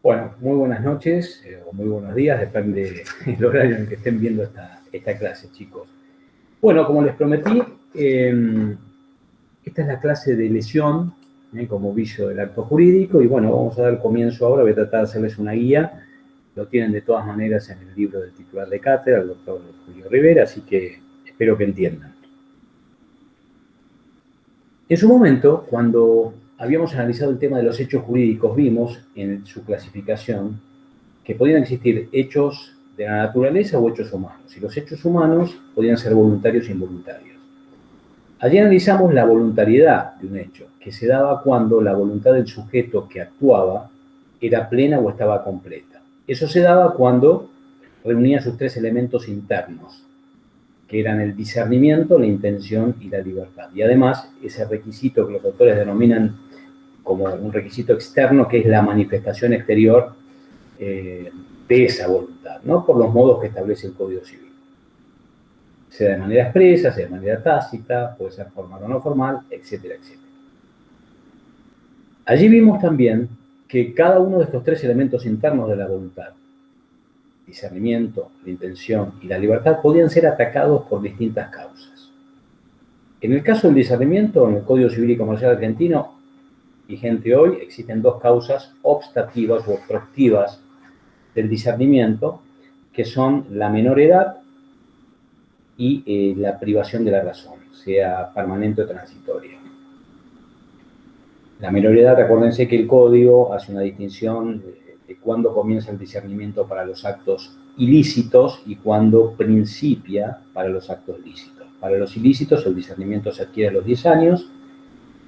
Bueno, muy buenas noches o muy buenos días, depende del horario en el que estén viendo esta clase, chicos. Bueno, como les prometí, esta es la clase de lesión como vicio del acto jurídico y bueno, vamos a dar comienzo ahora, voy a tratar de hacerles una guía. Lo tienen de todas maneras en el libro del titular de cátedra, el doctor Julio Rivera, así que espero que entiendan. En su momento, cuando habíamos analizado el tema de los hechos jurídicos, vimos en su clasificación que podían existir hechos de la naturaleza o hechos humanos, y los hechos humanos podían ser voluntarios e involuntarios. Allí analizamos la voluntariedad de un hecho, que se daba cuando la voluntad del sujeto que actuaba era plena o estaba completa. Eso se daba cuando reunía sus tres elementos internos, que eran el discernimiento, la intención y la libertad. Y además, ese requisito que los autores denominan como un requisito externo, que es la manifestación exterior de esa voluntad, ¿no? Por los modos que establece el Código Civil. Sea de manera expresa, sea de manera tácita, puede ser formal o no formal, etcétera, etcétera. Allí vimos también que cada uno de estos tres elementos internos de la voluntad, discernimiento, la intención y la libertad, podían ser atacados por distintas causas. En el caso del discernimiento, en el Código Civil y Comercial argentino, vigente hoy, existen dos causas obstativas o obstructivas del discernimiento, que son la menor edad y la privación de la razón, sea permanente o transitoria. La menor edad, acuérdense que el Código hace una distinción de cuándo comienza el discernimiento para los actos ilícitos y cuándo principia para los actos lícitos. Para los ilícitos el discernimiento se adquiere a los 10 años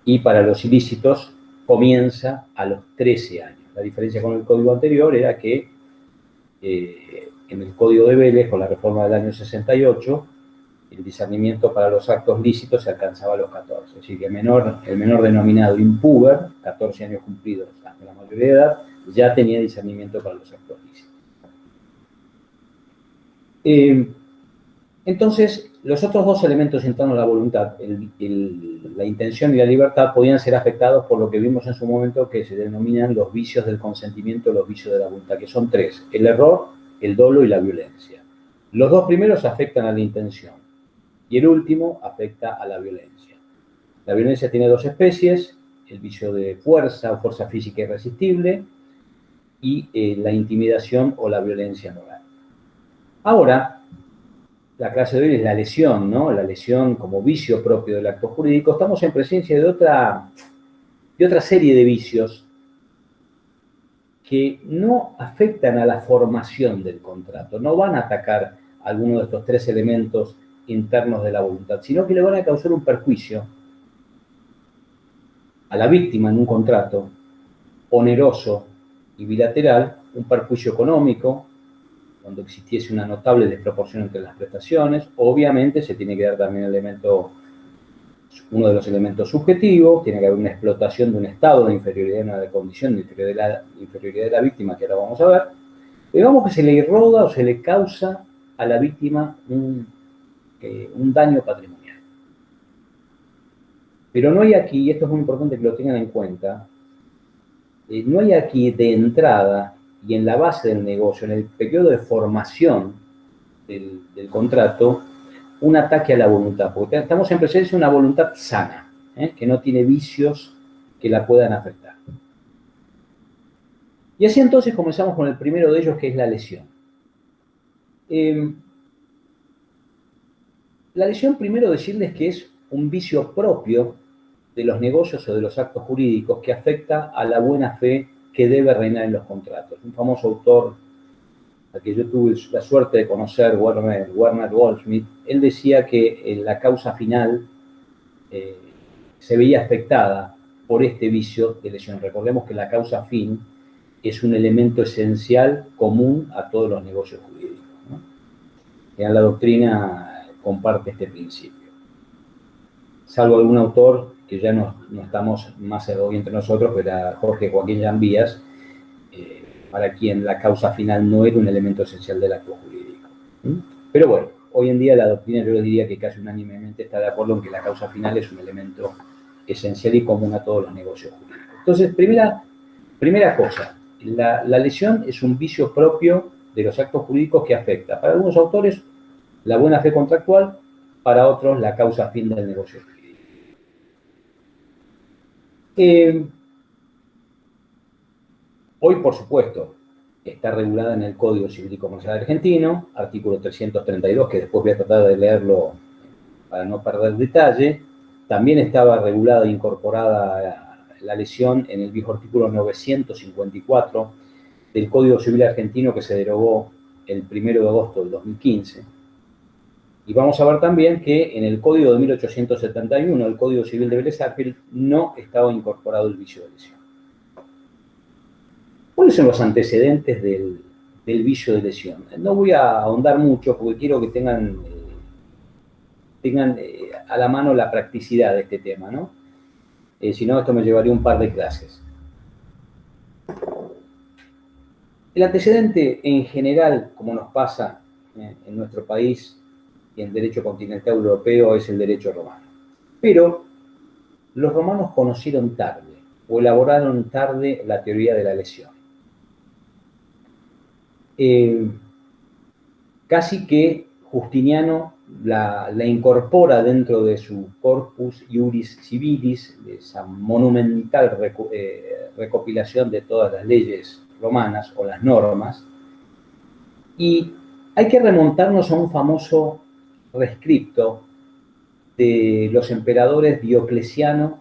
y para los ilícitos comienza a los 13 años. La diferencia con el Código anterior era que en el Código de Vélez, con la reforma del año 68, el discernimiento para los actos lícitos se alcanzaba a los 14. Es decir, que el menor denominado impúber, 14 años cumplidos hasta la mayoría de edad, ya tenía discernimiento para los actos lícitos. Entonces, los otros dos elementos internos de la voluntad, la intención y la libertad, podían ser afectados por lo que vimos en su momento que se denominan los vicios del consentimiento, los vicios de la voluntad, que son tres: el error, el dolo y la violencia. Los dos primeros afectan a la intención y el último afecta a la violencia. La violencia tiene dos especies: el vicio de fuerza o fuerza física irresistible y la intimidación o la violencia moral. Ahora, la clase de hoy es la lesión, ¿no? La lesión como vicio propio del acto jurídico. Estamos en presencia de otra serie de vicios que no afectan a la formación del contrato, no van a atacar alguno de estos tres elementos internos de la voluntad, sino que le van a causar un perjuicio a la víctima en un contrato oneroso y bilateral, un perjuicio económico, cuando existiese una notable desproporción entre las prestaciones. Obviamente se tiene que dar también uno de los elementos subjetivos, tiene que haber una explotación de un estado de inferioridad en una condición de inferioridad de la víctima, que ahora vamos a ver. Digamos que se le irroga o se le causa a la víctima un daño patrimonial. Pero no hay aquí, y esto es muy importante que lo tengan en cuenta, no hay aquí de entrada y en la base del negocio, en el periodo de formación del contrato, un ataque a la voluntad, porque estamos en presencia de una voluntad sana, que no tiene vicios que la puedan afectar. Y así entonces comenzamos con el primero de ellos, que es la lesión. La lesión, primero decirles que es un vicio propio de los negocios o de los actos jurídicos que afecta a la buena fe que debe reinar en los contratos. Un famoso autor al que yo tuve la suerte de conocer, Werner Goldschmidt, él decía que la causa final se veía afectada por este vicio de lesión. Recordemos que la causa fin es un elemento esencial común a todos los negocios jurídicos, ¿no? En la doctrina comparte este principio. Salvo algún autor que ya no estamos más hoy entre nosotros, que era Jorge Joaquín Llambías, para quien la causa final no era un elemento esencial del acto jurídico. Pero bueno, hoy en día la doctrina, yo les diría que casi unánimemente está de acuerdo en que la causa final es un elemento esencial y común a todos los negocios jurídicos. Entonces, primera cosa, la lesión es un vicio propio de los actos jurídicos que afecta, para algunos autores, la buena fe contractual, para otros, la causa fin del negocio jurídico. Hoy, por supuesto, está regulada en el Código Civil y Comercial Argentino, artículo 332, que después voy a tratar de leerlo para no perder detalle. También estaba regulada e incorporada la lesión en el viejo artículo 954 del Código Civil Argentino, que se derogó el 1 de agosto del 2015. Y vamos a ver también que en el Código de 1871, el Código Civil de Vélez Arfield, no estaba incorporado el vicio de lesión. ¿Cuáles son los antecedentes del vicio de lesión? No voy a ahondar mucho porque quiero que tengan a la mano la practicidad de este tema, ¿no? Si no, esto me llevaría un par de clases. El antecedente en general, como nos pasa en nuestro país y en derecho continental europeo, es el derecho romano. Pero los romanos conocieron tarde o elaboraron tarde la teoría de la lesión. Casi que Justiniano la incorpora dentro de su Corpus Iuris Civilis, de esa monumental recopilación de todas las leyes romanas o las normas, y hay que remontarnos a un famoso rescripto de los emperadores Diocleciano,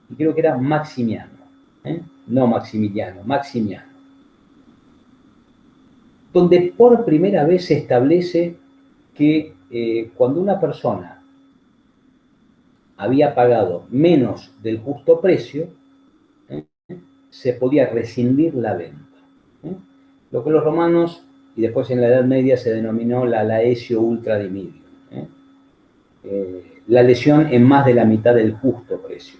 y creo que era Maximiano, no Maximiliano, Maximiano, donde por primera vez se establece que cuando una persona había pagado menos del justo precio, se podía rescindir la venta. Lo que los romanos, y después en la Edad Media se denominó la laesio ultra dimidio, la lesión en más de la mitad del justo precio.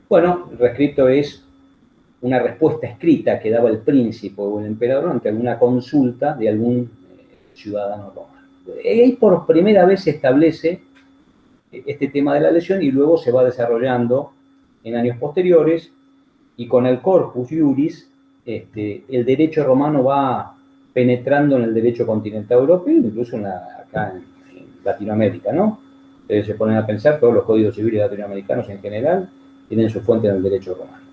Bueno, el rescripto es una respuesta escrita que daba el príncipe o el emperador ante alguna consulta de algún ciudadano romano. Y ahí por primera vez se establece este tema de la lesión y luego se va desarrollando en años posteriores, y con el Corpus Iuris el derecho romano va penetrando en el derecho continental europeo, incluso acá en Latinoamérica, ¿no? Ustedes se ponen a pensar, todos los códigos civiles latinoamericanos en general tienen su fuente en el derecho romano.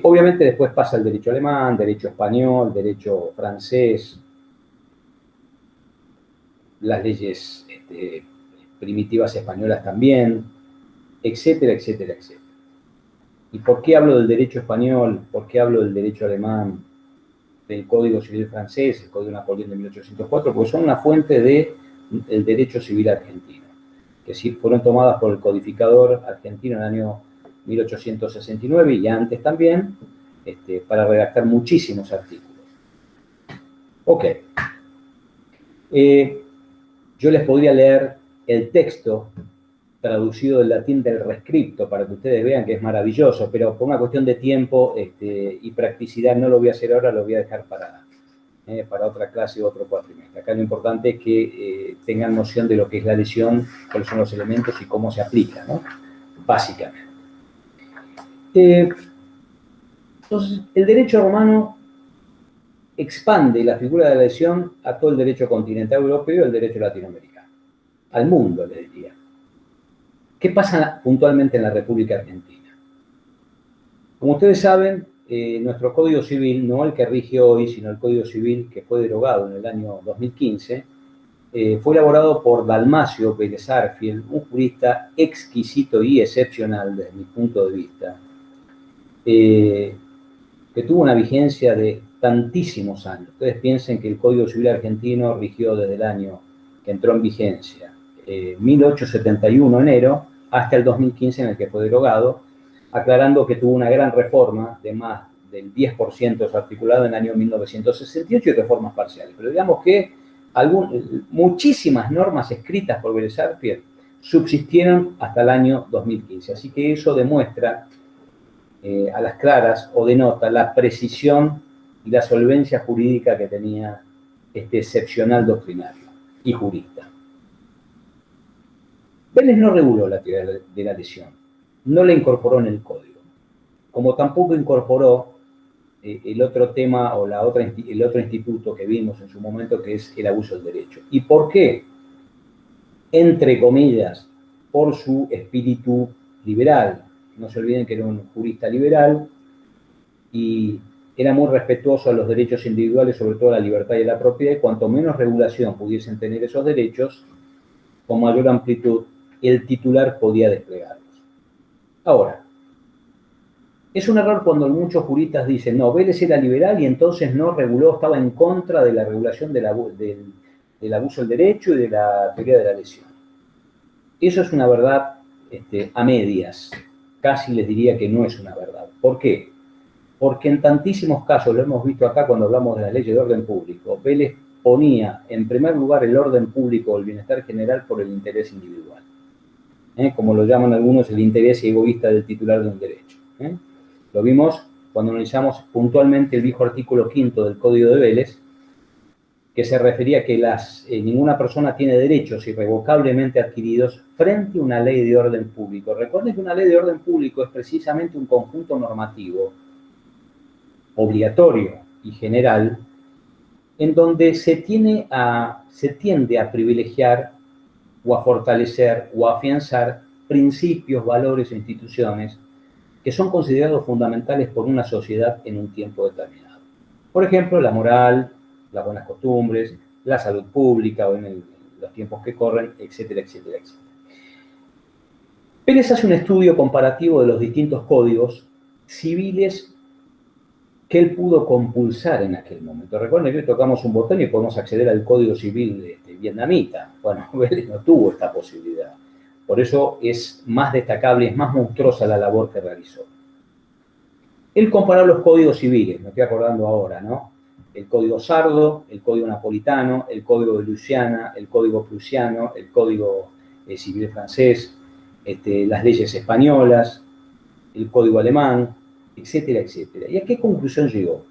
Obviamente después pasa el derecho alemán, derecho español, derecho francés, las leyes primitivas españolas también, etcétera, etcétera, etcétera. ¿Y por qué hablo del derecho español? ¿Por qué hablo del derecho alemán? Del Código Civil francés, el Código Napoleón de 1804, porque son una fuente del derecho civil argentino, que sí fueron tomadas por el codificador argentino en el año 1869 y antes también, para redactar muchísimos artículos. Ok. Yo les podría leer el texto traducido del latín del rescripto para que ustedes vean que es maravilloso, pero por una cuestión de tiempo y practicidad no lo voy a hacer ahora, lo voy a dejar para otra clase o otro cuatrimestre. Acá lo importante es que tengan noción de lo que es la lesión, cuáles son los elementos y cómo se aplica, ¿no? Básicamente. Entonces, el derecho romano expande la figura de la lesión a todo el derecho continental europeo y el derecho latinoamericano. Al mundo, le diría. ¿Qué pasa puntualmente en la República Argentina? Como ustedes saben, nuestro Código Civil, no el que rige hoy, sino el Código Civil que fue derogado en el año 2015, fue elaborado por Dalmacio Vélez Arfield, un jurista exquisito y excepcional desde mi punto de vista, que tuvo una vigencia de tantísimos años. Ustedes piensen que el Código Civil argentino rigió desde el año que entró en vigencia, 1871 enero, hasta el 2015 en el que fue derogado, aclarando que tuvo una gran reforma de más del 10% articulado en el año 1968 y reformas parciales. Pero digamos que muchísimas normas escritas por Vélez Arfield subsistieron hasta el año 2015. Así que eso demuestra a las claras o denota la precisión y la solvencia jurídica que tenía este excepcional doctrinario y jurista. Vélez no reguló la teoría de la lesión, no la incorporó en el código. como tampoco incorporó el otro tema o el otro instituto que vimos en su momento, que es el abuso del derecho. ¿Y por qué? Entre comillas, por su espíritu liberal. No se olviden que era un jurista liberal y era muy respetuoso a los derechos individuales, sobre todo a la libertad y a la propiedad, y cuanto menos regulación pudiesen tener esos derechos, con mayor amplitud, el titular podía desplegarlos. Ahora, es un error cuando muchos juristas dicen, no, Vélez era liberal y entonces no reguló, estaba en contra de la regulación del abuso del derecho y de la teoría de la lesión. Eso es una verdad a medias. Casi les diría que no es una verdad. ¿Por qué? Porque en tantísimos casos, lo hemos visto acá cuando hablamos de las leyes de orden público, Vélez ponía en primer lugar el orden público o el bienestar general por el interés individual. Como lo llaman algunos, el interés egoísta del titular de un derecho. Lo vimos cuando analizamos puntualmente el viejo artículo 5 del Código de Vélez, que se refería a que ninguna persona tiene derechos irrevocablemente adquiridos frente a una ley de orden público. Recuerden que una ley de orden público es precisamente un conjunto normativo obligatorio y general en donde se tiende a privilegiar o a fortalecer o a afianzar principios, valores e instituciones que son considerados fundamentales por una sociedad en un tiempo determinado. Por ejemplo, la moral, las buenas costumbres, la salud pública o en los tiempos que corren, etcétera, etcétera, etcétera. Pérez hace un estudio comparativo de los distintos códigos civiles que él pudo compulsar en aquel momento. Recuerden que tocamos un botón y podemos acceder al Código Civil vietnamita. Bueno, Vélez no tuvo esta posibilidad. Por eso es más destacable, es más monstruosa la labor que realizó. Él comparó los códigos civiles, me estoy acordando ahora, ¿no? El Código Sardo, el Código Napolitano, el Código de Luisiana, el Código Prusiano, el Código Civil francés, las leyes españolas, el Código Alemán, etcétera, etcétera. ¿Y a qué conclusión llegó?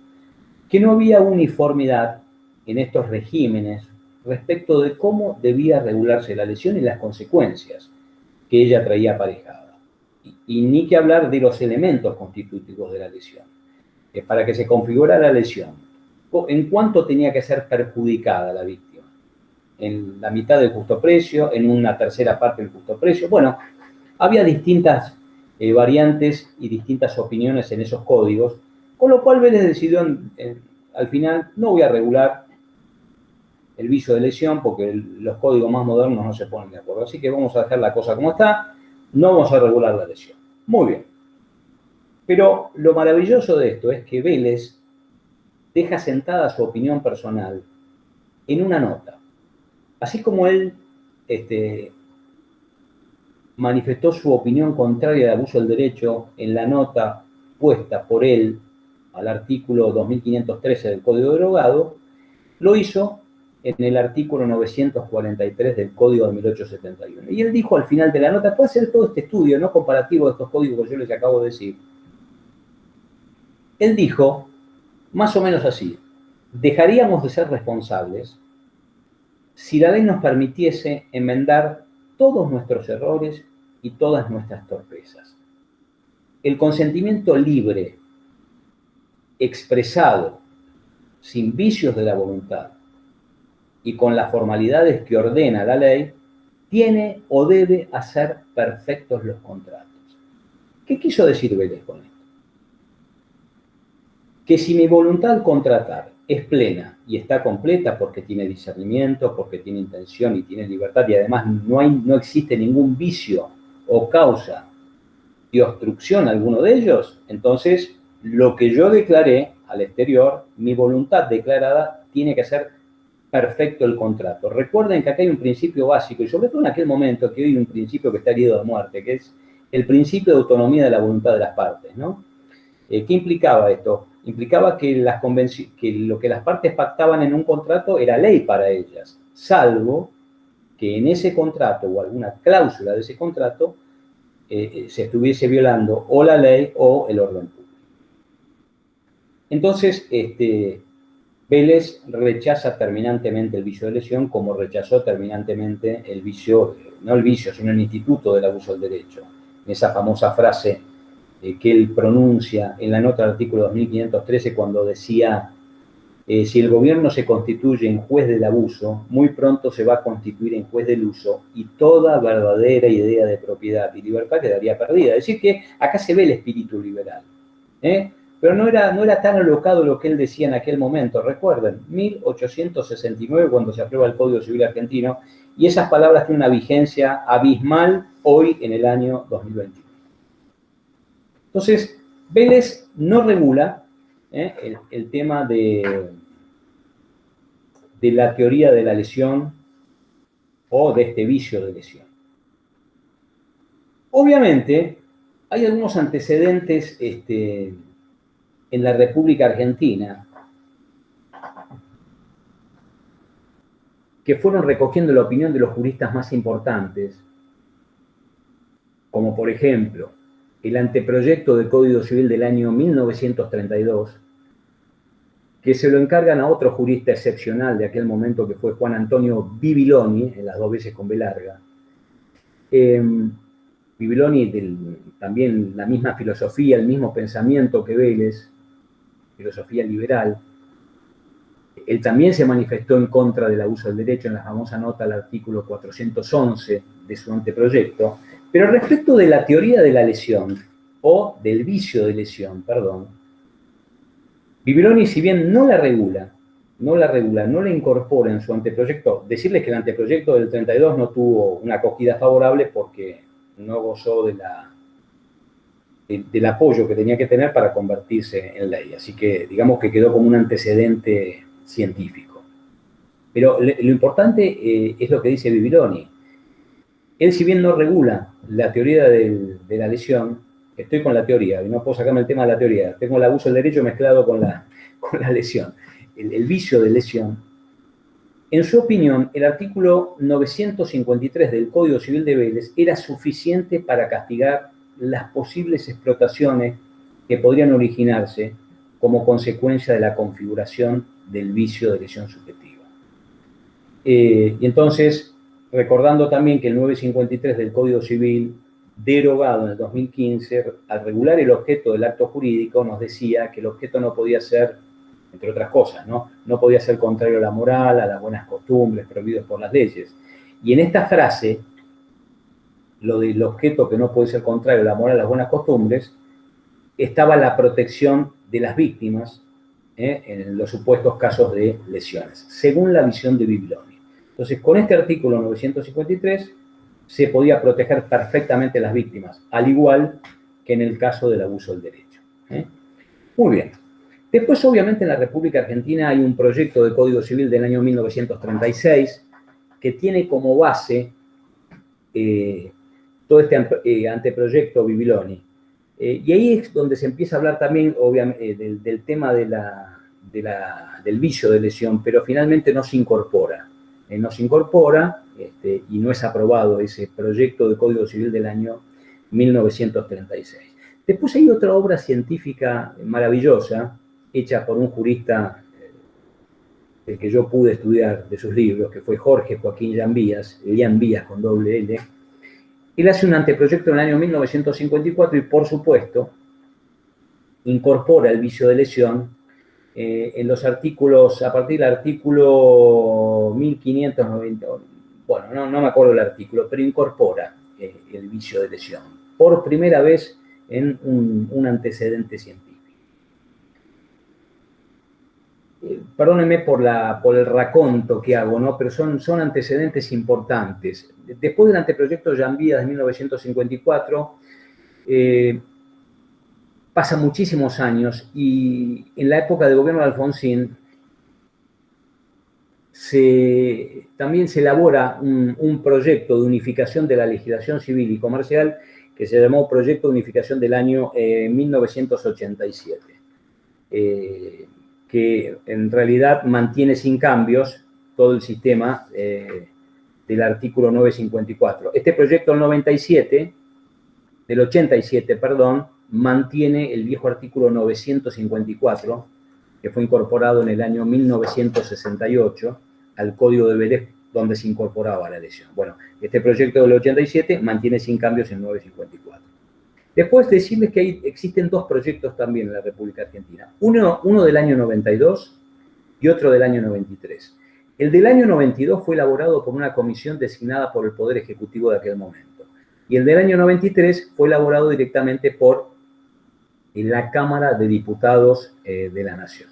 Que no había uniformidad en estos regímenes respecto de cómo debía regularse la lesión y las consecuencias que ella traía aparejada. Y ni que hablar de los elementos constitutivos de la lesión. Para que se configurara la lesión, ¿en cuánto tenía que ser perjudicada la víctima? ¿En la mitad del justo precio? ¿En una tercera parte del justo precio? Bueno, había distintas variantes y distintas opiniones en esos códigos, con lo cual Vélez decidió al final, no voy a regular el vicio de lesión porque los códigos más modernos no se ponen de acuerdo. Así que vamos a dejar la cosa como está, no vamos a regular la lesión. Muy bien. Pero lo maravilloso de esto es que Vélez deja sentada su opinión personal en una nota. Así como él manifestó su opinión contraria de abuso del derecho en la nota puesta por él al artículo 2513 del Código de Drogado, lo hizo en el artículo 943 del Código de 1871. Y él dijo al final de la nota, puede hacer todo este estudio, no comparativo de estos códigos que yo les acabo de decir. Él dijo, más o menos así, dejaríamos de ser responsables si la ley nos permitiese enmendar todos nuestros errores y todas nuestras torpezas. El consentimiento libre, expresado, sin vicios de la voluntad y con las formalidades que ordena la ley, tiene o debe hacer perfectos los contratos. ¿Qué quiso decir Vélez con esto? Que si mi voluntad al contratar es plena y está completa porque tiene discernimiento, porque tiene intención y tiene libertad y además no existe ningún vicio o causa de obstrucción a alguno de ellos, entonces lo que yo declaré al exterior, mi voluntad declarada, tiene que ser perfecto el contrato. Recuerden que acá hay un principio básico y sobre todo en aquel momento que hoy hay un principio que está herido de muerte, que es el principio de autonomía de la voluntad de las partes, ¿no? ¿Qué implicaba esto? Implicaba que lo que las partes pactaban en un contrato era ley para ellas, salvo que en ese contrato o alguna cláusula de ese contrato se estuviese violando o la ley o el orden público. Entonces, Vélez rechaza terminantemente el vicio de lesión como rechazó terminantemente no el vicio, sino el instituto del abuso del derecho. Esa famosa frase que él pronuncia en la nota del artículo 2513 cuando decía: si el gobierno se constituye en juez del abuso, muy pronto se va a constituir en juez del uso y toda verdadera idea de propiedad y libertad quedaría perdida. Es decir, que acá se ve el espíritu liberal. Pero no era tan alocado lo que él decía en aquel momento. Recuerden, 1869, cuando se aprueba el Código Civil argentino, y esas palabras tienen una vigencia abismal hoy en el año 2021. Entonces, Vélez no regula el tema de la teoría de la lesión o de este vicio de lesión. Obviamente, hay algunos antecedentes en la República Argentina que fueron recogiendo la opinión de los juristas más importantes, como por ejemplo el anteproyecto del Código Civil del año 1932, que se lo encargan a otro jurista excepcional de aquel momento, que fue Juan Antonio Bibiloni, en las dos veces con B larga. Bibiloni, también la misma filosofía, el mismo pensamiento que Vélez, filosofía liberal. Él también se manifestó en contra del abuso del derecho en la famosa nota al artículo 411 de su anteproyecto. Pero respecto de la teoría de la lesión, o del vicio de lesión, perdón, Bibiloni, si bien no la regula, no la incorpora en su anteproyecto. Decirles que el anteproyecto del 32 no tuvo una acogida favorable porque no gozó del apoyo que tenía que tener para convertirse en ley. Así que digamos que quedó como un antecedente científico. Pero lo importante es lo que dice Bibiloni. Él, si bien no regula la teoría de la lesión, estoy con la teoría, y no puedo sacarme el tema de la teoría, tengo el abuso del derecho mezclado con la lesión, el vicio de lesión. En su opinión, el artículo 953 del Código Civil de Vélez era suficiente para castigar las posibles explotaciones que podrían originarse como consecuencia de la configuración del vicio de lesión subjetiva. Y entonces, recordando también que el 953 del Código Civil, derogado en el 2015, al regular el objeto del acto jurídico, nos decía que el objeto no podía ser, entre otras cosas, no podía ser contrario a la moral, a las buenas costumbres, prohibidos por las leyes. Y en esta frase, lo del objeto que no puede ser contrario a la moral, a las buenas costumbres, estaba la protección de las víctimas en los supuestos casos de lesiones, según la visión de Bibiloni. Entonces, con este artículo 953 se podía proteger perfectamente a las víctimas, al igual que en el caso del abuso del derecho. Muy bien. Después, obviamente, en la República Argentina hay un proyecto de Código Civil del año 1936 que tiene como base todo este anteproyecto Bibiloni. Y ahí es donde se empieza a hablar también, obviamente, del tema del vicio de lesión, pero finalmente no se incorpora. No se incorpora y no es aprobado ese proyecto de Código Civil del año 1936. Después hay otra obra científica maravillosa, hecha por un jurista del que yo pude estudiar de sus libros, que fue Jorge Joaquín Llanvías con doble L. Él hace un anteproyecto en el año 1954 y, por supuesto, incorpora el vicio de lesión en los artículos, a partir del artículo 1590, bueno, no me acuerdo el artículo, pero incorpora el vicio de lesión, por primera vez en un antecedente científico. Perdónenme por el raconto que hago, ¿no? Pero son antecedentes importantes. Después del anteproyecto Llanvías de 1954, pasan muchísimos años y en la época del gobierno de Alfonsín también se elabora un proyecto de unificación de la legislación civil y comercial que se llamó Proyecto de Unificación del año 1987. Que en realidad mantiene sin cambios todo el sistema del artículo 954. Este proyecto del 87, mantiene el viejo artículo 954, que fue incorporado en el año 1968 al Código de Vélez, donde se incorporaba la lesión. Bueno, este proyecto del 87 mantiene sin cambios el 954. Después decirles que existen dos proyectos también en la República Argentina. Uno del año 92 y otro del año 93. El del año 92 fue elaborado por una comisión designada por el Poder Ejecutivo de aquel momento. Y el del año 93 fue elaborado directamente por la Cámara de Diputados de la Nación.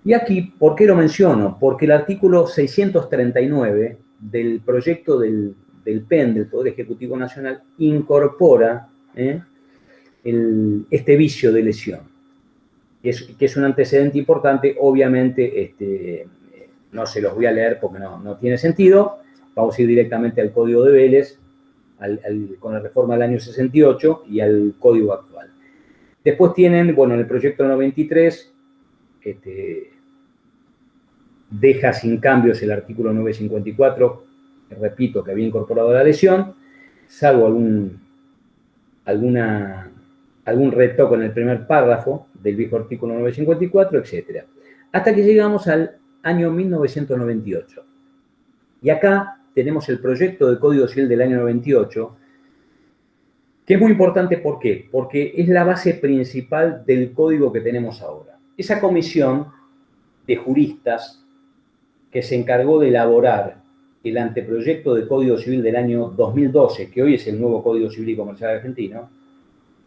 Y aquí, ¿por qué lo menciono? Porque el artículo 639 del proyecto del PEN, del Poder Ejecutivo Nacional, incorpora este vicio de lesión, que es un antecedente importante. Obviamente, no se los voy a leer porque no tiene sentido. Vamos a ir directamente al Código de Vélez, con la reforma del año 68 y al Código actual. Después tienen, bueno, en el proyecto 93, deja sin cambios el artículo 954, repito, que había incorporado la lesión, salvo algún retoque en el primer párrafo del viejo artículo 954, etc. Hasta que llegamos al año 1998. Y acá tenemos el proyecto de Código Civil del año 98, que es muy importante. ¿Por qué? Porque es la base principal del código que tenemos ahora. Esa comisión de juristas que se encargó de elaborar el anteproyecto de Código Civil del año 2012, que hoy es el nuevo Código Civil y Comercial argentino,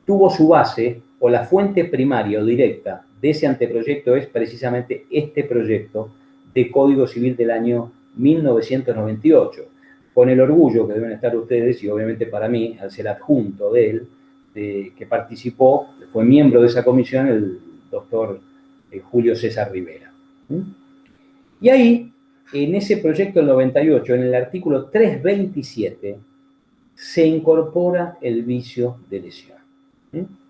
tuvo su base, o la fuente primaria o directa de ese anteproyecto es precisamente este proyecto de Código Civil del año 1998, con el orgullo que deben estar ustedes, y obviamente para mí, al ser adjunto de él, que participó, fue miembro de esa comisión, el doctor Julio César Rivera. Y ahí, en ese proyecto del 98, en el artículo 327, se incorpora el vicio de lesión.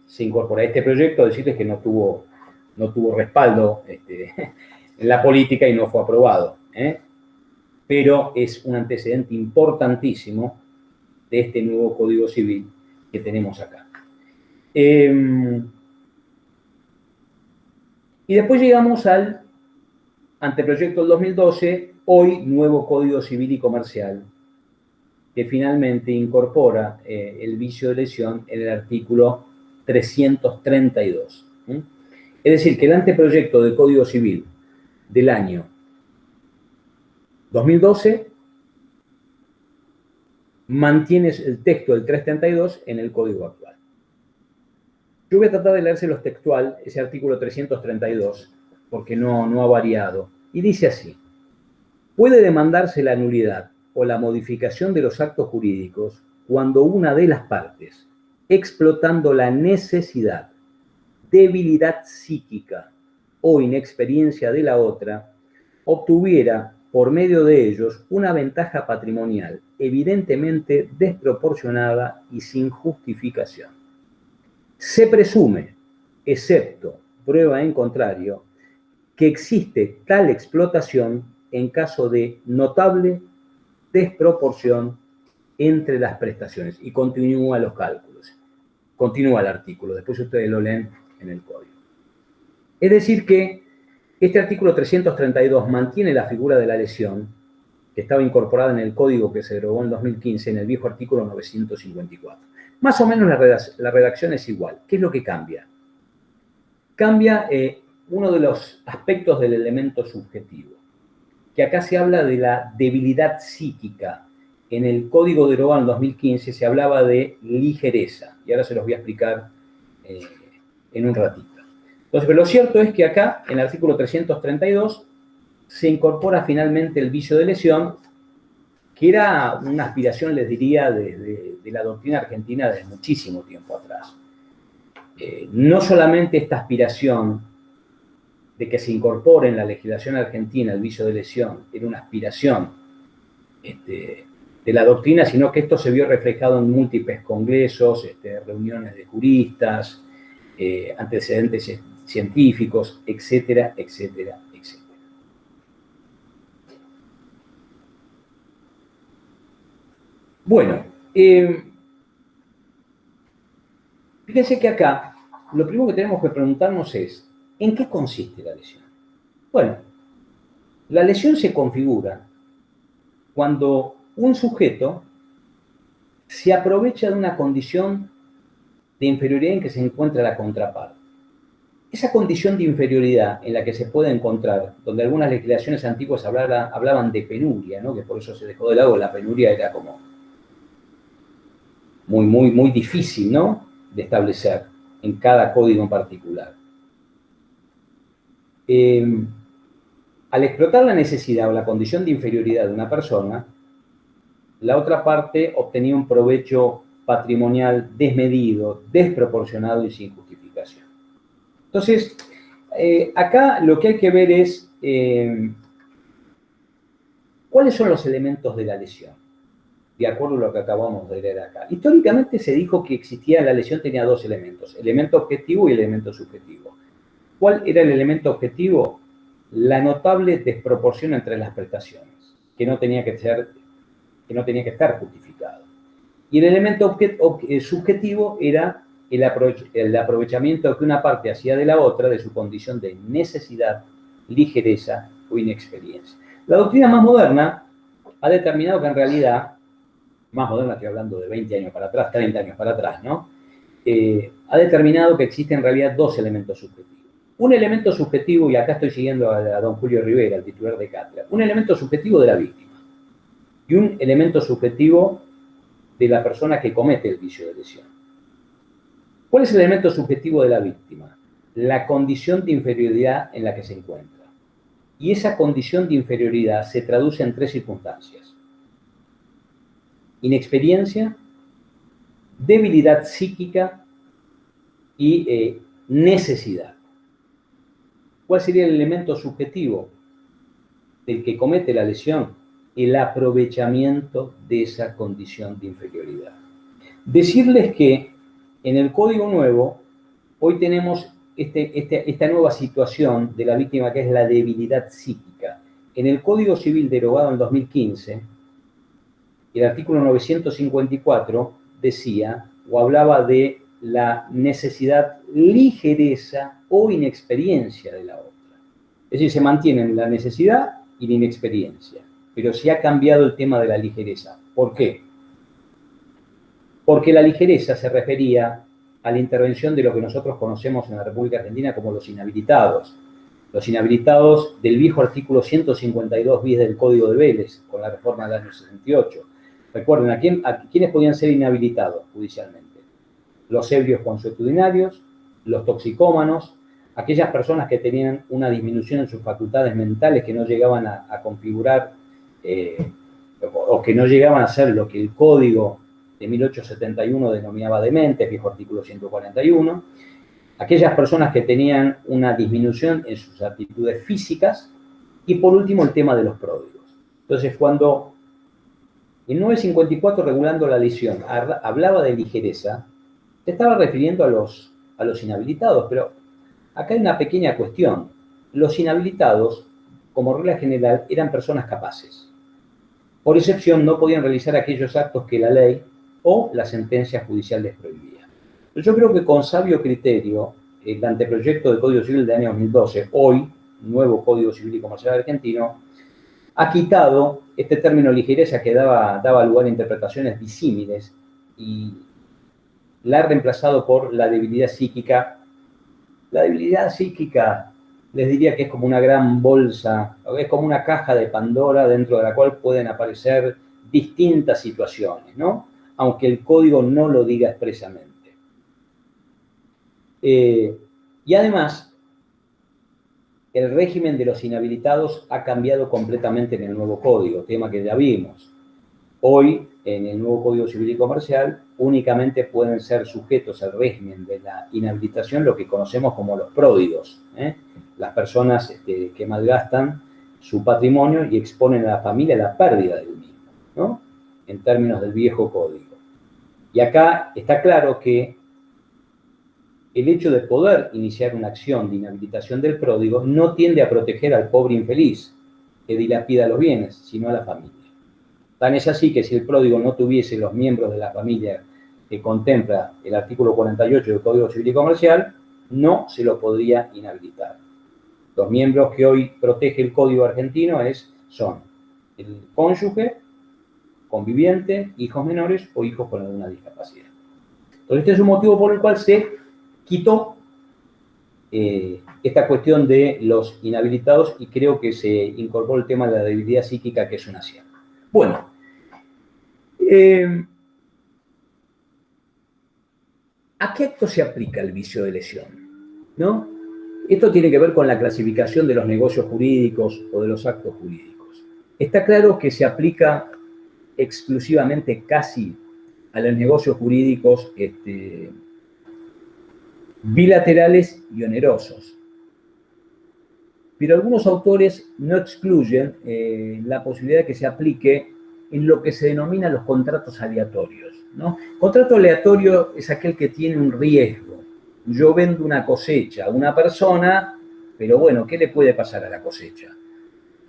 Se incorpora este proyecto, decirles que no tuvo respaldo en la política y no fue aprobado. Pero es un antecedente importantísimo de este nuevo Código Civil que tenemos acá. Y después llegamos al anteproyecto del 2012, hoy nuevo Código Civil y Comercial, que finalmente incorpora el vicio de lesión en el artículo 332. Es decir, que el anteproyecto de Código Civil del año 2012 mantiene el texto del 332 en el código actual. Yo voy a tratar de leérselos textual, ese artículo 332, porque no ha variado. Y dice así: puede demandarse la nulidad o la modificación de los actos jurídicos cuando una de las partes, explotando la necesidad, debilidad psíquica o inexperiencia de la otra, obtuviera por medio de ellos una ventaja patrimonial evidentemente desproporcionada y sin justificación. Se presume, excepto prueba en contrario, que existe tal explotación en caso de notable desproporción entre las prestaciones. Y continúa los cálculos. Continúa el artículo, después ustedes lo leen en el código. Es decir que este artículo 332 mantiene la figura de la lesión que estaba incorporada en el código que se derogó en 2015, en el viejo artículo 954. Más o menos la redacción es igual. ¿Qué es lo que cambia? Cambia uno de los aspectos del elemento subjetivo, que acá se habla de la debilidad psíquica. En el código derogado en 2015 se hablaba de ligereza, y ahora se los voy a explicar en un ratito. Entonces, pero lo cierto es que acá, en el artículo 332, se incorpora finalmente el vicio de lesión, que era una aspiración, les diría, de la doctrina argentina desde muchísimo tiempo atrás. No solamente esta aspiración de que se incorpore en la legislación argentina el vicio de lesión, era una aspiración de la doctrina, sino que esto se vio reflejado en múltiples congresos, reuniones de juristas, antecedentes científicos, etcétera, etcétera, etcétera. Bueno, fíjense que acá lo primero que tenemos que preguntarnos es, ¿en qué consiste la lesión? Bueno, la lesión se configura cuando un sujeto se aprovecha de una condición de inferioridad en que se encuentra la contraparte. Esa condición de inferioridad en la que se puede encontrar, donde algunas legislaciones antiguas hablaban de penuria, ¿no? Que por eso se dejó de lado, la penuria era como muy difícil, ¿no?, de establecer en cada código en particular. Al explotar la necesidad o la condición de inferioridad de una persona, la otra parte obtenía un provecho patrimonial desmedido, desproporcionado y sin justificación. Entonces, acá lo que hay que ver es cuáles son los elementos de la lesión, de acuerdo a lo que acabamos de leer acá. Históricamente se dijo que la lesión tenía dos elementos, elemento objetivo y elemento subjetivo. ¿Cuál era el elemento objetivo? La notable desproporción entre las prestaciones, que no tenía que estar justificado. Y el elemento subjetivo era el aprovechamiento que una parte hacía de la otra de su condición de necesidad, ligereza o inexperiencia. La doctrina más moderna ha determinado que en realidad, más moderna estoy hablando de 20 años para atrás, 30 años para atrás, ¿no? Ha determinado que existen en realidad dos elementos subjetivos. Un elemento subjetivo, y acá estoy siguiendo a don Julio Rivera, el titular de cátedra, un elemento subjetivo de la víctima y un elemento subjetivo de la persona que comete el vicio de lesión. ¿Cuál es el elemento subjetivo de la víctima? La condición de inferioridad en la que se encuentra. Y esa condición de inferioridad se traduce en tres circunstancias: inexperiencia, debilidad psíquica y necesidad. ¿Cuál sería el elemento subjetivo del que comete la lesión? El aprovechamiento de esa condición de inferioridad. Decirles que en el Código Nuevo, hoy tenemos esta nueva situación de la víctima, que es la debilidad psíquica. En el Código Civil derogado en 2015, el artículo 954 decía o hablaba de la necesidad, ligereza o inexperiencia de la otra. Es decir, se mantienen la necesidad y la inexperiencia, pero se ha cambiado el tema de la ligereza. ¿Por qué? Porque la ligereza se refería a la intervención de lo que nosotros conocemos en la República Argentina como los inhabilitados. Los inhabilitados del viejo artículo 152 bis del Código de Vélez, con la reforma del año 68. Recuerden, ¿a quiénes podían ser inhabilitados judicialmente? Los ebrios consuetudinarios, los toxicómanos, aquellas personas que tenían una disminución en sus facultades mentales, que no llegaban a configurar o que no llegaban a ser lo que el Código de 1871 denominaba dementes, viejo artículo 141, aquellas personas que tenían una disminución en sus aptitudes físicas, y por último el tema de los pródigos. Entonces, cuando el 954, regulando la lesión, hablaba de ligereza, se estaba refiriendo a los inhabilitados, pero acá hay una pequeña cuestión. Los inhabilitados, como regla general, eran personas capaces. Por excepción, no podían realizar aquellos actos que la ley o la sentencia judicial les prohibía. Yo creo que con sabio criterio, el anteproyecto del Código Civil del año 2012, hoy, nuevo Código Civil y Comercial argentino, ha quitado este término ligereza que daba lugar a interpretaciones disímiles y la ha reemplazado por la debilidad psíquica. La debilidad psíquica, les diría que es como una gran bolsa, es como una caja de Pandora dentro de la cual pueden aparecer distintas situaciones, ¿no? Aunque el código no lo diga expresamente. Y además, el régimen de los inhabilitados ha cambiado completamente en el nuevo código, tema que ya vimos. Hoy, en el nuevo Código Civil y Comercial, únicamente pueden ser sujetos al régimen de la inhabilitación lo que conocemos como los pródigos, las personas que malgastan su patrimonio y exponen a la familia a la pérdida del mismo, ¿no? En términos del viejo código. Y acá está claro que el hecho de poder iniciar una acción de inhabilitación del pródigo no tiende a proteger al pobre infeliz que dilapida los bienes, sino a la familia. Tan es así que si el pródigo no tuviese los miembros de la familia que contempla el artículo 48 del Código Civil y Comercial, no se lo podría inhabilitar. Los miembros que hoy protege el Código argentino son el cónyuge, conviviente, hijos menores o hijos con alguna discapacidad. Entonces, este es un motivo por el cual se quitó esta cuestión de los inhabilitados y creo que se incorporó el tema de la debilidad psíquica, que es un acierto. Bueno, ¿a qué acto se aplica el vicio de lesión? ¿No? Esto tiene que ver con la clasificación de los negocios jurídicos o de los actos jurídicos. Está claro que se aplica exclusivamente casi a los negocios jurídicos bilaterales y onerosos. Pero algunos autores no excluyen la posibilidad de que se aplique en lo que se denomina los contratos aleatorios, ¿no? Contrato aleatorio es aquel que tiene un riesgo. Yo vendo una cosecha a una persona, pero bueno, ¿qué le puede pasar a la cosecha?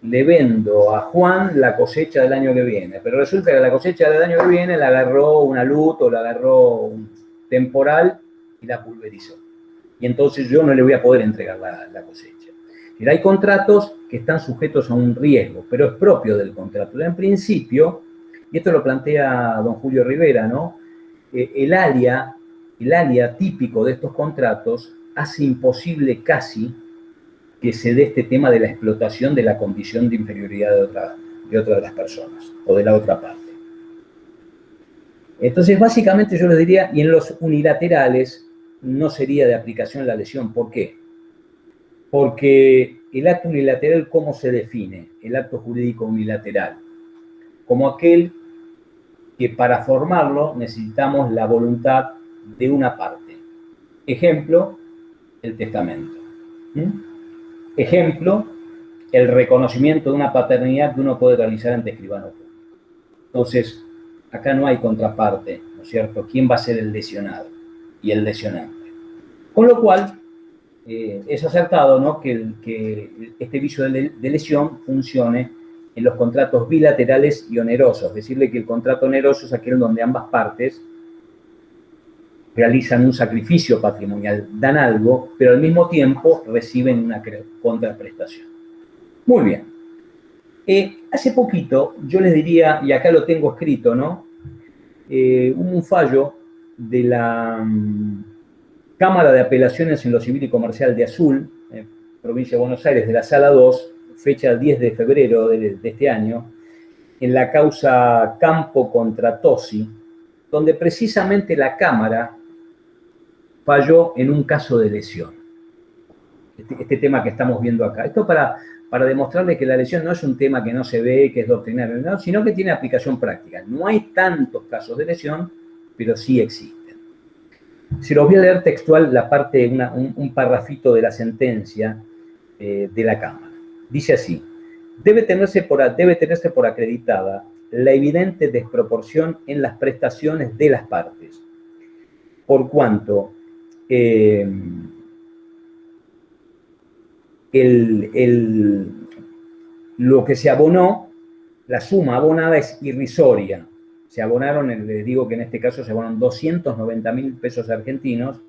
Le vendo a Juan la cosecha del año que viene, pero resulta que la cosecha del año que viene la agarró una luz o la agarró un temporal y la pulverizó. Y entonces yo no le voy a poder entregar la cosecha. Pero hay contratos que están sujetos a un riesgo, pero es propio del contrato. En principio, y esto lo plantea don Julio Rivera, ¿no? El alia típico de estos contratos hace imposible casi que se dé este tema de la explotación de la condición de inferioridad de otra de las personas o de la otra parte. Entonces, básicamente yo les diría, y en los unilaterales no sería de aplicación la lesión. ¿Por qué? Porque el acto unilateral, ¿cómo se define? El acto jurídico unilateral. Como aquel que para formarlo necesitamos la voluntad de una parte. Ejemplo, el testamento. Ejemplo, el reconocimiento de una paternidad que uno puede realizar ante escribano público. Entonces, acá no hay contraparte, ¿no es cierto? ¿Quién va a ser el lesionado y el lesionante? Con lo cual, es acertado, ¿no?, que este vicio de lesión funcione en los contratos bilaterales y onerosos. Decirle que el contrato oneroso es aquel donde ambas partes realizan un sacrificio patrimonial, dan algo, pero al mismo tiempo reciben una contraprestación. Muy bien. Hace poquito, yo les diría, y acá lo tengo escrito, ¿no? Hubo un fallo de la Cámara de Apelaciones en lo Civil y Comercial de Azul, provincia de Buenos Aires, de la Sala 2, fecha 10 de febrero de este año, en la causa Campo contra Tosi, donde precisamente la Cámara falló en un caso de lesión. Este tema que estamos viendo acá. Esto para demostrarles que la lesión no es un tema que no se ve, que es doctrinario, ¿no?, sino que tiene aplicación práctica. No hay tantos casos de lesión, pero sí existen. Se los voy a leer textual la parte, un parrafito de la sentencia de la Cámara. Dice así: debe tenerse por acreditada la evidente desproporción en las prestaciones de las partes, por cuanto lo que se abonó, la suma abonada es irrisoria. Se abonaron, les digo que en este caso se abonaron 290.000 pesos argentinos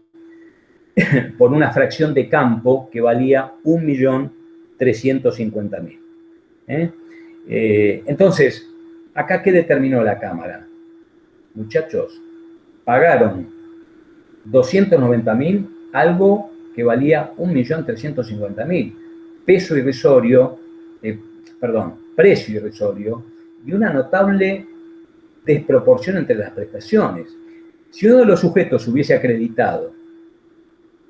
por una fracción de campo que valía 1.350.000. Entonces, ¿acá qué determinó la Cámara? Muchachos, pagaron 290.000, algo que valía 1.350.000. Precio irrisorio y una notable desproporción entre las prestaciones. Si uno de los sujetos hubiese acreditado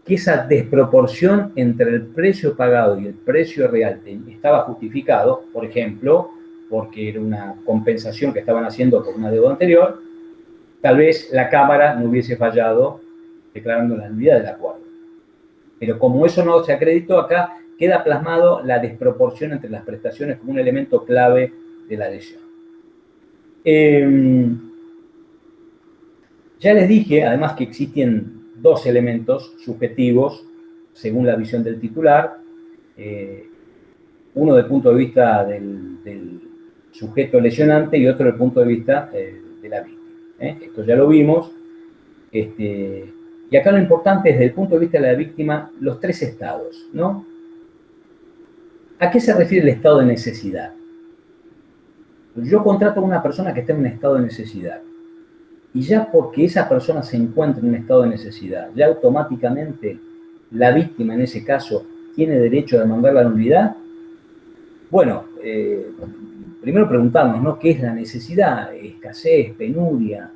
que esa desproporción entre el precio pagado y el precio real estaba justificado, por ejemplo, porque era una compensación que estaban haciendo por una deuda anterior, tal vez la Cámara no hubiese fallado declarando la nulidad del acuerdo. Pero como eso no se acreditó, acá queda plasmado la desproporción entre las prestaciones como un elemento clave de la lesión. Ya les dije, además, que existen dos elementos subjetivos, según la visión del titular, uno desde el punto de vista del sujeto lesionante y otro desde el punto de vista de la víctima. Esto ya lo vimos. Y acá lo importante es, desde el punto de vista de la víctima, los tres estados, ¿no? ¿A qué se refiere el estado de necesidad? Yo contrato a una persona que está en un estado de necesidad Y ya porque esa persona se encuentra en un estado de necesidad, ya automáticamente la víctima en ese caso tiene derecho a demandar la nulidad. Bueno, primero preguntarnos, ¿no? ¿Qué es la necesidad? Escasez, penuria,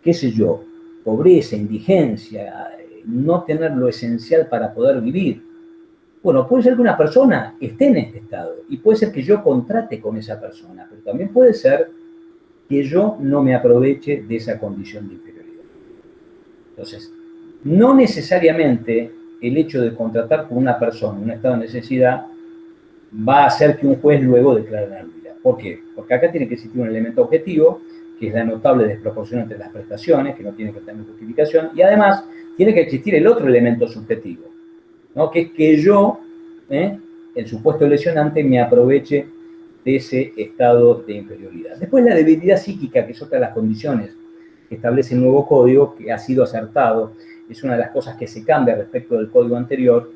qué sé yo, pobreza, indigencia, no tener lo esencial para poder vivir. Bueno, puede ser que una persona esté en este estado y puede ser que yo contrate con esa persona, pero también puede ser que yo no me aproveche de esa condición de inferioridad. Entonces, no necesariamente el hecho de contratar con una persona en un estado de necesidad va a hacer que un juez luego declare la nulidad. ¿Por qué? Porque acá tiene que existir un elemento objetivo, que es la notable desproporción entre las prestaciones, que no tiene que tener justificación, y además tiene que existir el otro elemento subjetivo, ¿no? Que es que yo, el supuesto lesionante, me aproveche de ese estado de inferioridad. Después la debilidad psíquica, que es otra de las condiciones que establece el nuevo código, que ha sido acertado, es una de las cosas que se cambia respecto del código anterior,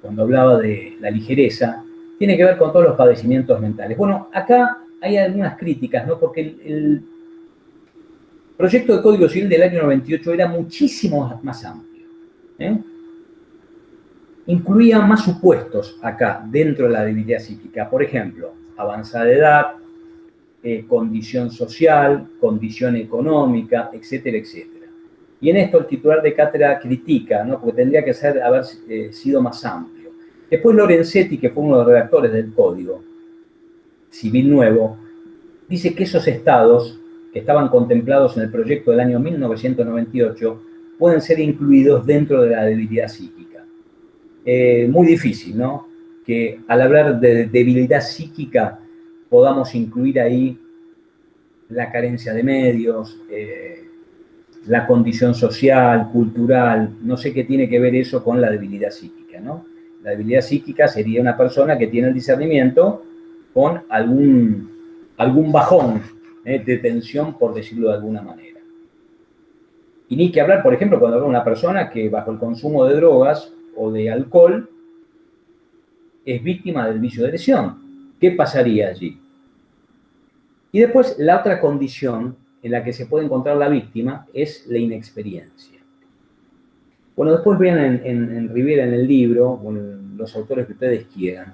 cuando hablaba de la ligereza, tiene que ver con todos los padecimientos mentales. Bueno, acá hay algunas críticas, ¿no? Porque el proyecto de Código Civil del año 98 era muchísimo más amplio. Incluía más supuestos acá, dentro de la debilidad psíquica. Por ejemplo, avanzada edad, condición social, condición económica, etcétera, etcétera. Y en esto el titular de cátedra critica, ¿no? Porque tendría que haber sido más amplio. Después Lorenzetti, que fue uno de los redactores del Código Civil Nuevo, dice que esos estados que estaban contemplados en el proyecto del año 1998 pueden ser incluidos dentro de la debilidad psíquica. Muy difícil, ¿no? Que al hablar de debilidad psíquica podamos incluir ahí la carencia de medios, la condición social, cultural, no sé qué tiene que ver eso con la debilidad psíquica, ¿no? La debilidad psíquica sería una persona que tiene el discernimiento con algún bajón de tensión, por decirlo de alguna manera. Y ni que hablar, por ejemplo, cuando habla una persona que bajo el consumo de drogas o de alcohol es víctima del vicio de lesión. ¿Qué pasaría allí? Y después la otra condición en la que se puede encontrar la víctima es la inexperiencia. Bueno, después vean en Rivera en el libro, con los autores que ustedes quieran,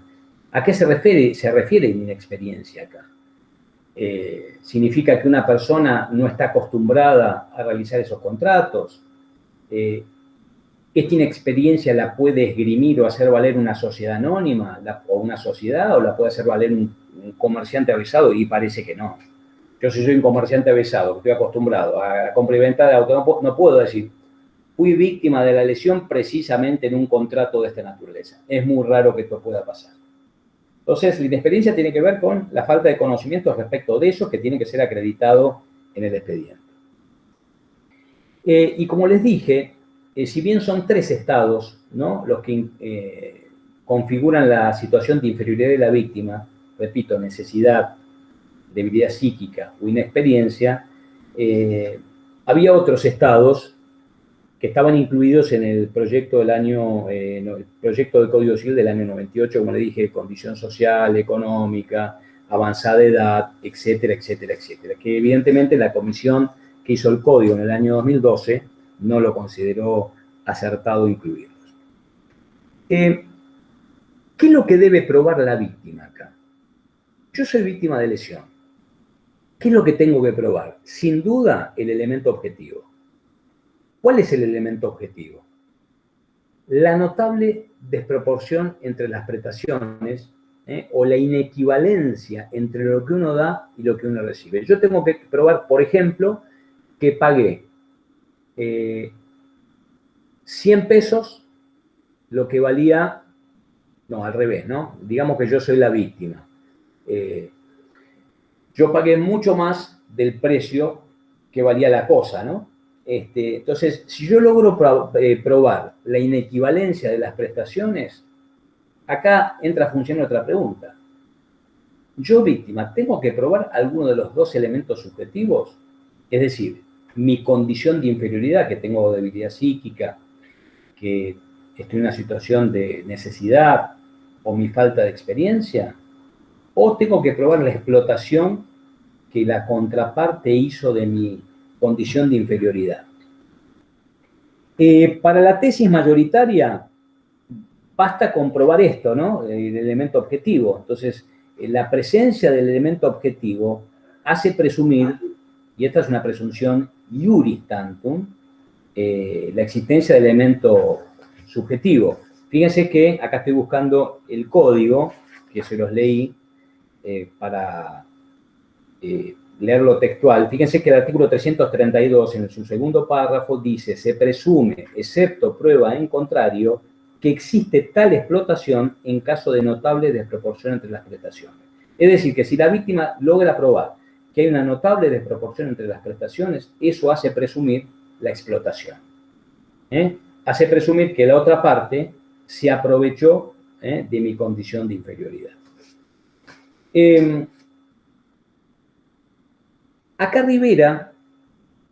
¿a qué se refiere inexperiencia acá? ¿Significa que una persona no está acostumbrada a realizar esos contratos? ¿Esta inexperiencia la puede esgrimir o hacer valer una sociedad anónima o una sociedad, o la puede hacer valer un comerciante avisado? Y parece que no. Yo, si soy un comerciante avisado, que estoy acostumbrado a la compra y venta de autos, no puedo decir, fui víctima de la lesión precisamente en un contrato de esta naturaleza. Es muy raro que esto pueda pasar. Entonces, la inexperiencia tiene que ver con la falta de conocimientos respecto de eso, que tiene que ser acreditado en el expediente. Y como les dije, si bien son 3 estados, ¿no?, los que configuran la situación de inferioridad de la víctima, repito, necesidad, debilidad psíquica o inexperiencia, había otros estados que estaban incluidos en el proyecto el proyecto de Código Civil del año 98, como le dije, condición social, económica, avanzada edad, etcétera, etcétera, etcétera, que evidentemente la comisión que hizo el código en el año 2012 no lo consideró acertado incluirlos. ¿Qué es lo que debe probar la víctima acá? Yo soy víctima de lesión. ¿Qué es lo que tengo que probar? Sin duda, el elemento objetivo. ¿Cuál es el elemento objetivo? La notable desproporción entre las prestaciones o la inequivalencia entre lo que uno da y lo que uno recibe. Yo tengo que probar, por ejemplo, que pagué 100 pesos lo que valía, no, al revés, ¿no? Digamos que yo soy la víctima. Yo pagué mucho más del precio que valía la cosa, ¿no? Entonces, si yo logro probar la inequivalencia de las prestaciones, acá entra a funcionar otra pregunta. Yo, víctima, ¿tengo que probar alguno de los 2 elementos subjetivos? Es decir, mi condición de inferioridad, que tengo debilidad psíquica, que estoy en una situación de necesidad, o mi falta de experiencia, o tengo que probar la explotación que la contraparte hizo de mi condición de inferioridad. Para la tesis mayoritaria, basta comprobar esto, ¿no? El elemento objetivo. Entonces, la presencia del elemento objetivo hace presumir, y esta es una presunción iuris tantum, la existencia del elemento subjetivo. Fíjense que acá estoy buscando el código, que se los leí para leerlo textual. Fíjense que el artículo 332, en su segundo párrafo, dice: se presume, excepto prueba en contrario, que existe tal explotación en caso de notable desproporción entre las prestaciones. Es decir, que si la víctima logra probar que hay una notable desproporción entre las prestaciones, eso hace presumir la explotación. Hace presumir que la otra parte se aprovechó de mi condición de inferioridad. Acá Rivera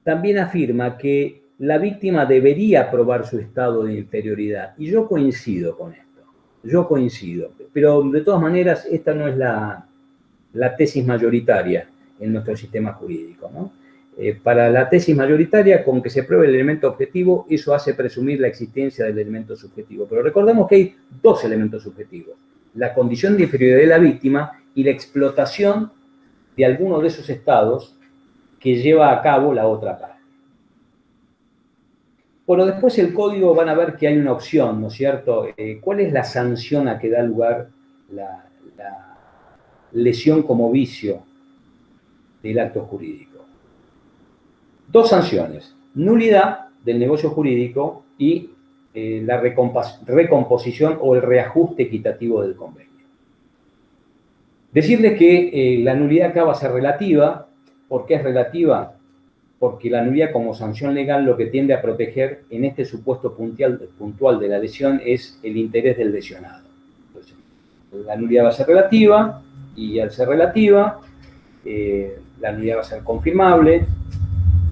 también afirma que la víctima debería probar su estado de inferioridad. Y yo coincido con esto. Yo coincido. Pero de todas maneras, esta no es la tesis mayoritaria en nuestro sistema jurídico, ¿no? Para la tesis mayoritaria, con que se pruebe el elemento objetivo, eso hace presumir la existencia del elemento subjetivo. Pero recordemos que hay dos elementos subjetivos: la condición de inferioridad de la víctima y la explotación de alguno de esos estados que lleva a cabo la otra parte. Bueno, después el código van a ver que hay una opción, ¿no es cierto? ¿Cuál es la sanción a que da lugar la lesión como vicio del acto jurídico? Dos sanciones: nulidad del negocio jurídico y la recomposición o el reajuste equitativo del convenio. Decirles que la nulidad acá va a ser relativa. ¿Por qué es relativa? Porque la nulidad como sanción legal lo que tiende a proteger en este supuesto puntual de la lesión es el interés del lesionado. Entonces, la nulidad va a ser relativa, y al ser relativa, la nulidad va a ser confirmable,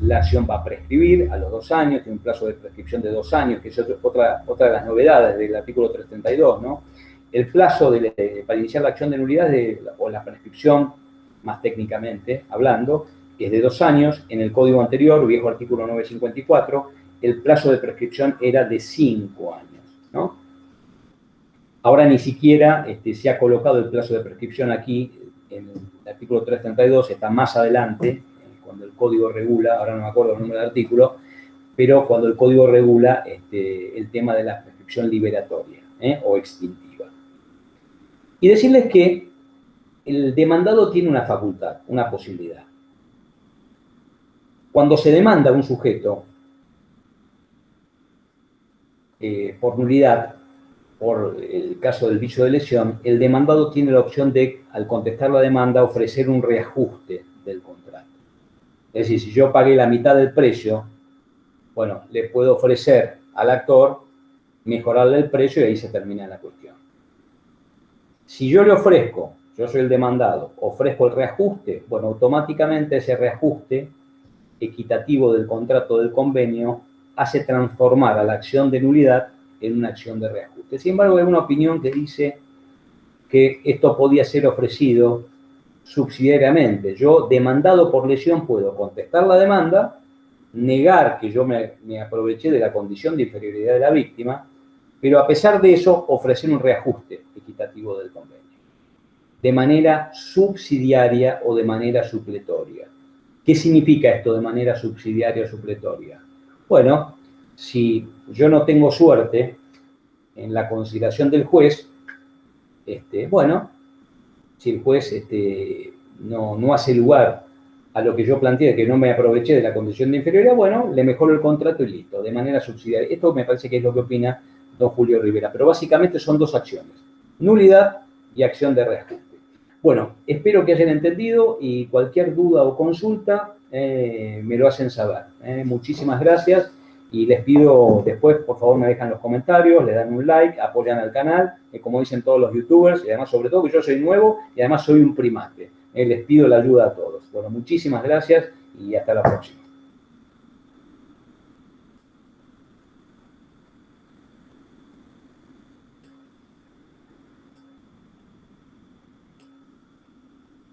la acción va a prescribir a los 2 años, tiene un plazo de prescripción de 2 años, que es otra de las novedades del artículo 332, ¿no? El plazo para iniciar la acción de nulidad o la prescripción, más técnicamente hablando, es de 2 años. En el código anterior, viejo artículo 954, el plazo de prescripción era de 5 años, ¿no? Ahora ni siquiera se ha colocado el plazo de prescripción aquí, en el artículo 332, está más adelante, cuando el código regula, ahora no me acuerdo el número del artículo, pero cuando el código regula el tema de la prescripción liberatoria o extintiva. Y decirles que el demandado tiene una facultad, una posibilidad. Cuando se demanda a un sujeto por nulidad, por el caso del vicio de lesión, el demandado tiene la opción de, al contestar la demanda, ofrecer un reajuste del contrato. Es decir, si yo pagué la mitad del precio, bueno, le puedo ofrecer al actor mejorarle el precio y ahí se termina la cuestión. Si yo le ofrezco, yo soy el demandado, ofrezco el reajuste, bueno, automáticamente ese reajuste equitativo del contrato del convenio hace transformar a la acción de nulidad en una acción de reajuste. Sin embargo, hay una opinión que dice que esto podía ser ofrecido subsidiariamente. Yo, demandado por lesión, puedo contestar la demanda, negar que yo me aproveché de la condición de inferioridad de la víctima, pero a pesar de eso, ofrecer un reajuste equitativo del convenio, de manera subsidiaria o de manera supletoria. ¿Qué significa esto de manera subsidiaria o supletoria? Bueno, si yo no tengo suerte en la consideración del juez, bueno, si el juez no hace lugar a lo que yo planteé, que no me aproveché de la condición de inferioridad, bueno, le mejoro el contrato y listo, de manera subsidiaria. Esto me parece que es lo que opina don Julio Rivera, pero básicamente son dos acciones: nulidad y acción de reajuste. Bueno, espero que hayan entendido y cualquier duda o consulta me lo hacen saber. Muchísimas gracias y les pido después, por favor, me dejan los comentarios, le dan un like, apoyan al canal, como dicen todos los youtubers, y además, sobre todo, que yo soy nuevo y además soy un primate. Les pido la ayuda a todos. Bueno, muchísimas gracias y hasta la próxima.